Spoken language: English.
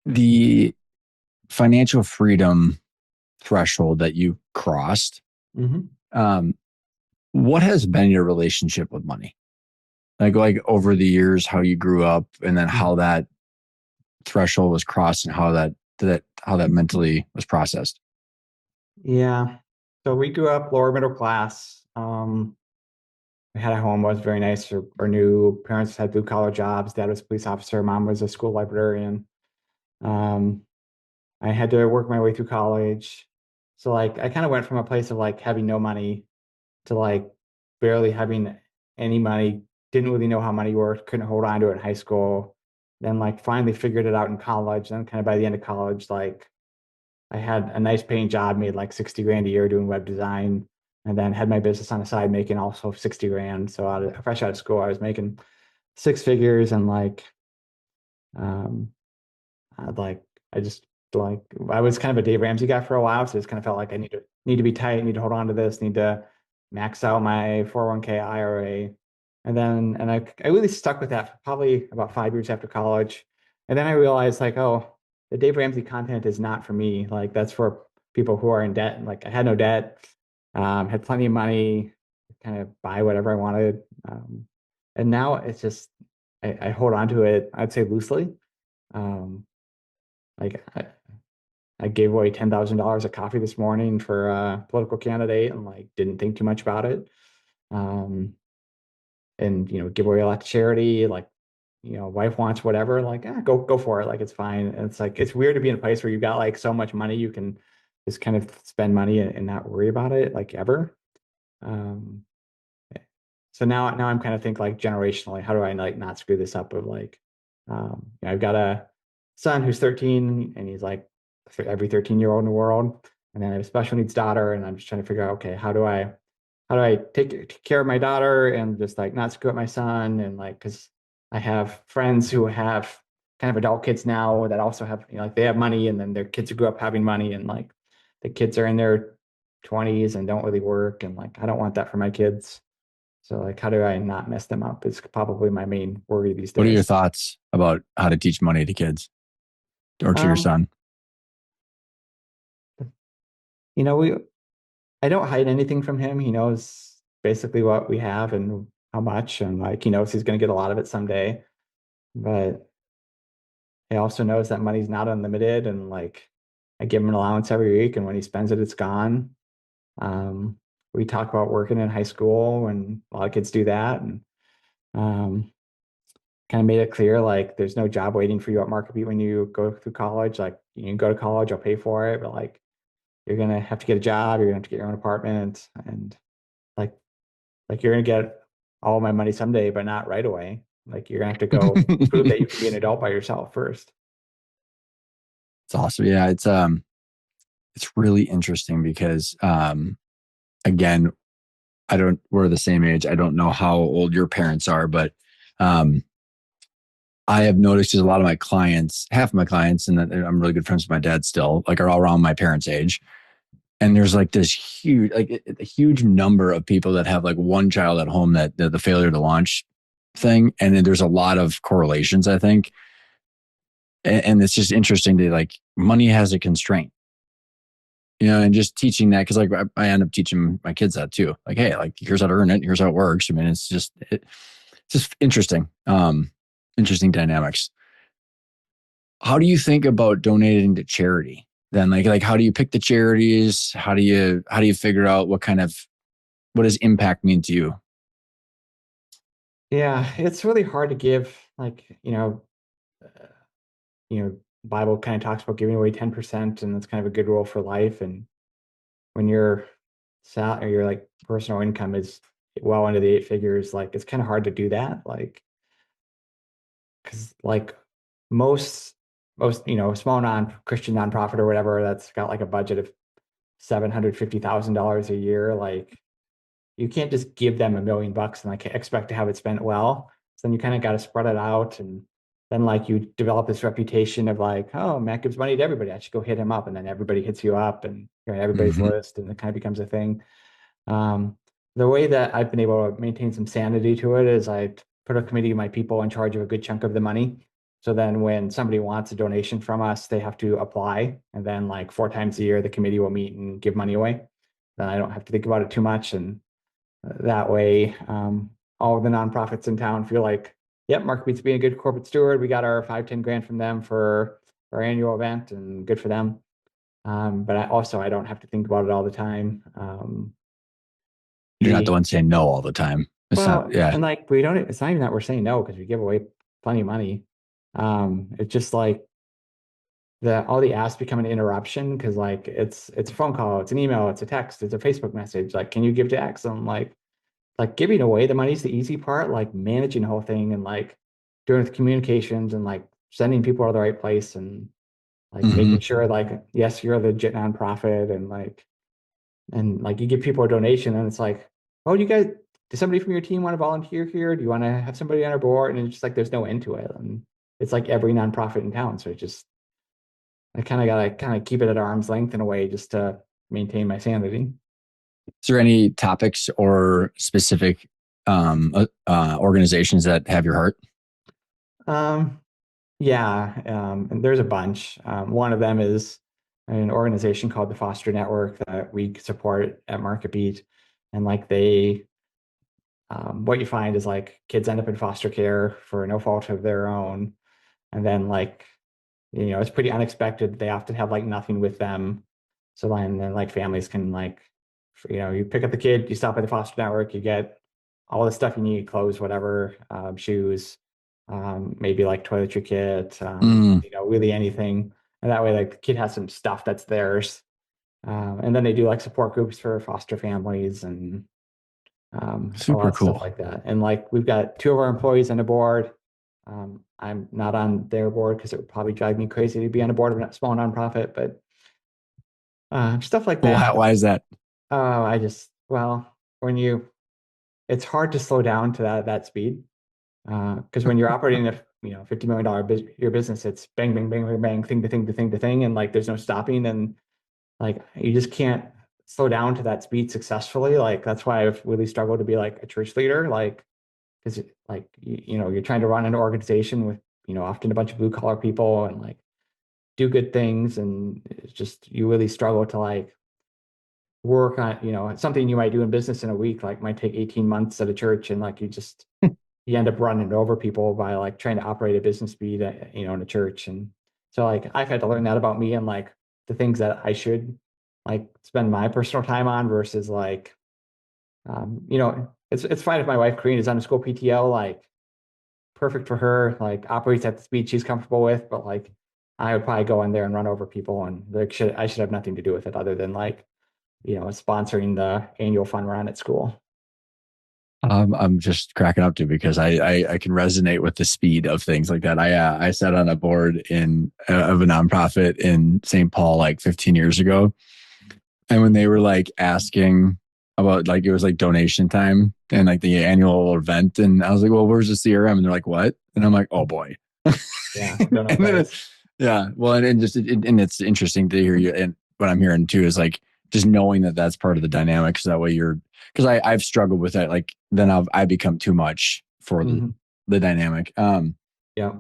The financial freedom threshold that you crossed, Hmm. um, what has been your relationship with money? Like over the years, how you grew up, and then how that threshold was crossed, and how that mentally was processed. Yeah. So we grew up lower middle class. We had a home, was very nice. Our new parents had blue collar jobs. Dad was a police officer. Mom was a school librarian. Um, I had to work my way through college. So like I kind of went from a place of like having no money to like barely having any money, didn't really know how money worked, couldn't hold on to it in high school. Then like finally figured it out in college. Then kind of by the end of college, like I had a nice paying job, made like 60 grand a year doing web design, and then had my business on the side making also 60 grand. So fresh out of school, I was making six figures and um like I just like I was kind of a Dave Ramsey guy for a while, so I just kind of felt like I need to be tight, need to hold on to this, need to max out my 401k IRA. And I really stuck with that for probably about 5 years after college. And then I realized like, oh, the Dave Ramsey content is not for me. Like that's for people who are in debt. And like I had no debt, had plenty of money, kind of buy whatever I wanted. And now it's just I hold on to it, I'd say loosely. Um, like I gave away $10,000 of coffee this morning for a political candidate and like didn't think too much about it. Um, and give away a lot to charity. Like, wife wants whatever, like, go for it. Like it's fine. And it's like it's weird to be in a place where you've got like so much money you can just kind of spend money and not worry about it like ever. Um, so now I'm kind of think like generationally, how do I like not screw this up of like I've got a son who's 13 and he's like for every 13-year-old in the world. And then I have a special needs daughter and I'm just trying to figure out, okay, how do I take care of my daughter and just like not screw up my son and like because I have friends who have kind of adult kids now that also have like they have money and then their kids who grew up having money and like the kids are in their 20s and don't really work and like I don't want that for my kids. So like, how do I not mess them up? Is probably my main worry these What are your days. thoughts about how to teach money to kids or to your Um, son? we I don't hide anything from him. He knows basically what we have and how much, and like he knows he's going to get a lot of it someday. But he also knows that money's not unlimited, and like I give him an allowance every week, and when he spends it, it's gone. Um, we talk about working in high school, and a lot of kids do that, and um, kind of made it clear like there's no job waiting for you at MarketBeat when you go through college. Like you can go to college, I'll pay for it, but like you're gonna have to get a job, you're gonna have to get your own apartment, and like you're gonna get all my money someday, but not right away. Like you're gonna have to go prove that you can be an adult by yourself first. It's awesome. Yeah, it's really interesting because again, we're the same age. I don't know how old your parents are, but um I have noticed there's a lot of my clients, half of my clients, and I'm really good friends with my dad still, like are all around my parents' age. And there's like this huge, like a huge number of people that have like one child at home that the failure to launch thing. And then there's a lot of correlations, I think. And it's just interesting to like money has a constraint, and just teaching that because like I end up teaching my kids that too. Like, hey, like here's how to earn it, here's how it works. I mean, it's just interesting, interesting dynamics. How do you think about donating to charity? Then, like how do you pick the charities? How do you figure out what does impact mean to you? Yeah, it's really hard to give like, uh, Bible kind of talks about giving away 10%, and that's kind of a good rule for life. And when your like personal income is well into the eight figures, like it's kind of hard to do that. Like, because like most most small non-Christian nonprofit or whatever that's got like a budget of $750,000 a year, like you can't just give them $1 million and like expect to have it spent well. So then you kind of got to spread it out, and then like you develop this reputation of like, oh, Matt gives money to everybody, I should go hit him up, and then everybody hits you up, and you're on everybody's Mm-hmm. list, and it kind of becomes a thing. Um, the way that I've been able to maintain some sanity to it is I put a committee of my people in charge of a good chunk of the money. So then when somebody wants a donation from us, they have to apply. And then like 4 times a year, the committee will meet and give money away. Then I don't have to think about it too much. And that way, all of the nonprofits in town feel like, yep, Market Beat's being a good corporate steward. We got our 5-10 grand from them for our annual event, and good for them. But I don't have to think about it all the time. You're not the The one saying no all the time. It's not, Well, yeah. and like we don't, it's not even that we're saying no because we give away plenty of money. It's just like all the asks become an interruption because like it's a phone call, it's an email, it's a text, it's a Facebook message. Like, can you give to X? I'm like giving away the money's the easy part, like managing the whole thing and like doing the communications and like sending people to the right place and like Hmm. making sure like, yes, you're a legit nonprofit and like you give people a donation and it's like, oh, you guys, does somebody from your team want to volunteer here? Do you want to have somebody on our board? And it's just like there's no end to it. And it's like every nonprofit in town. So I kind of gotta kind of keep it at arm's length in a way just to maintain my sanity. Is there any topics or specific organizations that have your heart? Um, yeah, and there's a bunch. One of them is an organization called the Foster Network that we support at Market Beat. And like what you find is like kids end up in foster care for no fault of their own. And then like, it's pretty unexpected. They often have like nothing with them. So then like families can like, you pick up the kid, you stop by the foster network, you get all the stuff you need, clothes, whatever, shoes, maybe like toiletry kit, Mm, really anything. And that way, like the kid has some stuff that's theirs. And then they do like support groups for foster families and a lot super of stuff cool. like that. And like we've got 2 of our employees on the board. I'm not on their board because it would probably drive me crazy to be on a board of a small nonprofit, but stuff like Well, that. why is that? Well, when it's hard to slow down to that speed because when you're operating a $50 million your business, it's bang, bang, bang, bang, bang, thing to thing to thing to thing, and like there's no stopping, and like you just can't slow down to that speed successfully. Like that's why I've really struggled to be like a church leader, like because like you're trying to run an organization with often a bunch of blue collar people and like do good things, and it's just you really struggle to like work on something you might do in business in a week like might take 18 months at a church, and like you end up running over people by like trying to operate at business speed in a church. And so like I've had to learn that about me and like the things that I should like spend my personal time on versus like it's fine if my wife Karina is on a school PTO, like perfect for her, like operates at the speed she's comfortable with, but like I would probably go in there and run over people and like I should have nothing to do with it other than like sponsoring the annual fun run at school. I'm just cracking up too because I can resonate with the speed of things like that. I sat on a board of a nonprofit in St. Paul like 15 years ago, and when they were like asking about like it was like donation time and like the annual event, and I was like, well, where's the CRM? And they're like, what? And I'm like, oh boy. Yeah, I don't know what And that then is. yeah, well, and it's interesting to hear you. And what I'm hearing too is like just knowing that that's part of the dynamic. So that way because I've struggled with that. Like then I become too much for Mhm. the dynamic. Yeah.